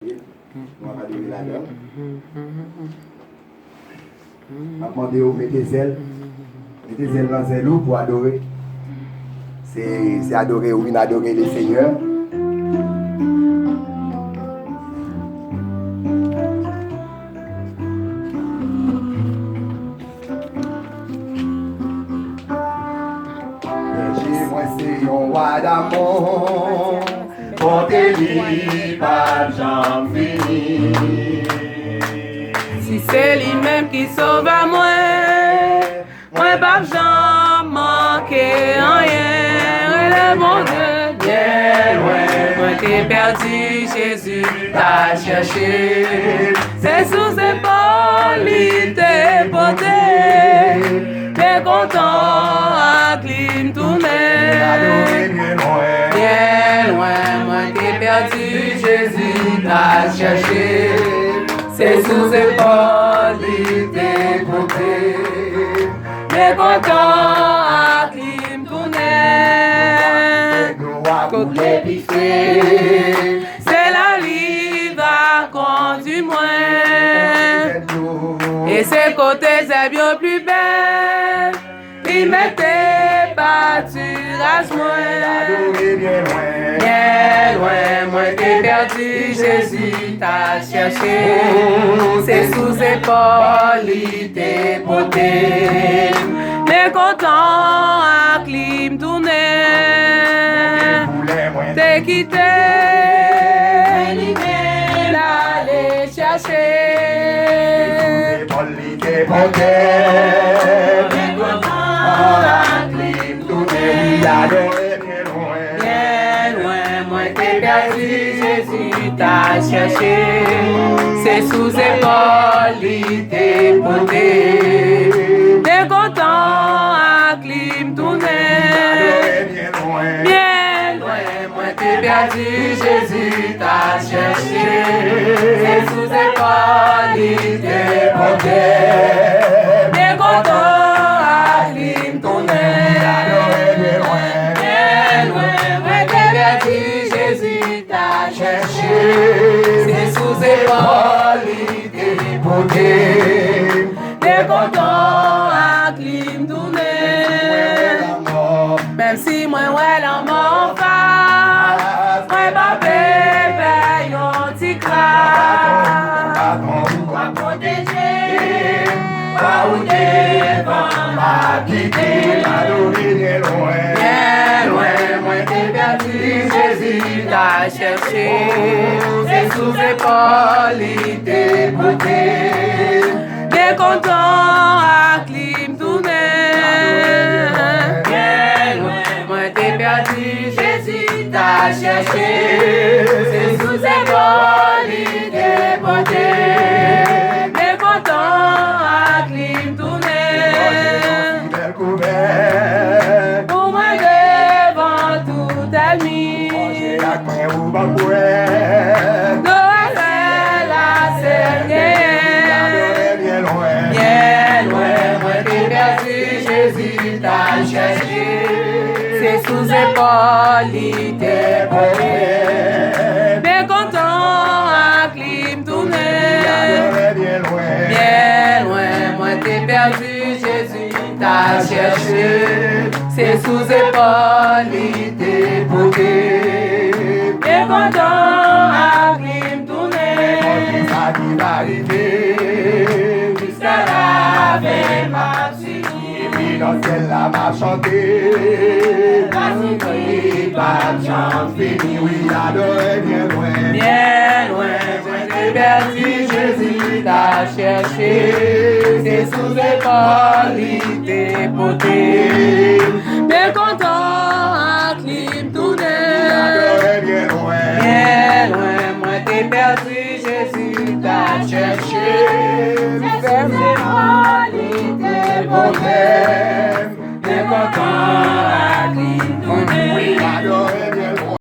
Moi, je vais la donne. Je vais demander aux mettez zèle. Mettez zèle dans zèle pour adorer. C'est adorer ou adorer le Seigneur. Moi, c'est un roi d'amour. Portez-lui pas jamais fini. Si c'est lui-même qui sauve à moi pas jamais manquer rien. Le bon Dieu, bien loin. Moi t'ai perdu, Jésus t'a cherché. C'est sous ses épaules, il t'est porté. T'es content, à clim tourner. Bien loin, moi t'ai perdu, Jésus t'a cherché. C'est sous ses épaules, il t'est porté. T'es content, à clim tourner. Côté piqué, c'est la rive à conduire moi. Et ses côtés c'est bien plus belle. Il m'était battu moi. Bien loin, moi t'ai perdu, Jésus t'a cherché. C'est sous épaules, il t'est porté. Mais content à clim tourner. T'es quitté, l'aller chercher. Mais content à clim tourner. Bien loin, moi t'es perdu, Jésus t'a cherché. C'est sous épaules, il t'est porté. T'es content à clim tourner. Bien loin, moi t'es perdu, Jésus t'a cherché. C'est sous épaules, il t'est porté. T'es content à clim tourner. Jésus t'a cherché, c'est sous épaules, il t'est porté. T'es content à clim tourner. Même si moi ouais la mort face, moi pas bébé yon ti crasse. Moi protéger, pas ou devant ma quitter. Bien loin, moi t'es perdu, Jésus t'a cherché. C'est sous épaules, il t'est porté. T'es content à clim tourner. Bien loin, moi t'es perdu, Jésus t'a cherché. C'est sous épaules, il t'est porté. T'es content à clim tourner. Pour moi devant tout ami. La Seigneur. Bien loin, moi t'es perdu, Jésus t'a cherché. C'est sous épaules, il t'est porté. Bien content à clim tourner. Bien loin, moi t'es perdu, Jésus t'a cherché. C'est sous épaules, il t'est porté. Bien content à clim tourner. Jusqu'à la fin, ma fille. Dans celle-là m'a chanté. Pas de chance fini, oui, adorer bien loin. Bien loin, moi t'ai perdu, Jésus t'a cherché. C'est sous épaules, il t'est porté. Bien content à clim tourner. Bien loin. Bien loin, moi t'ai perdu, Jésus t'a cherché.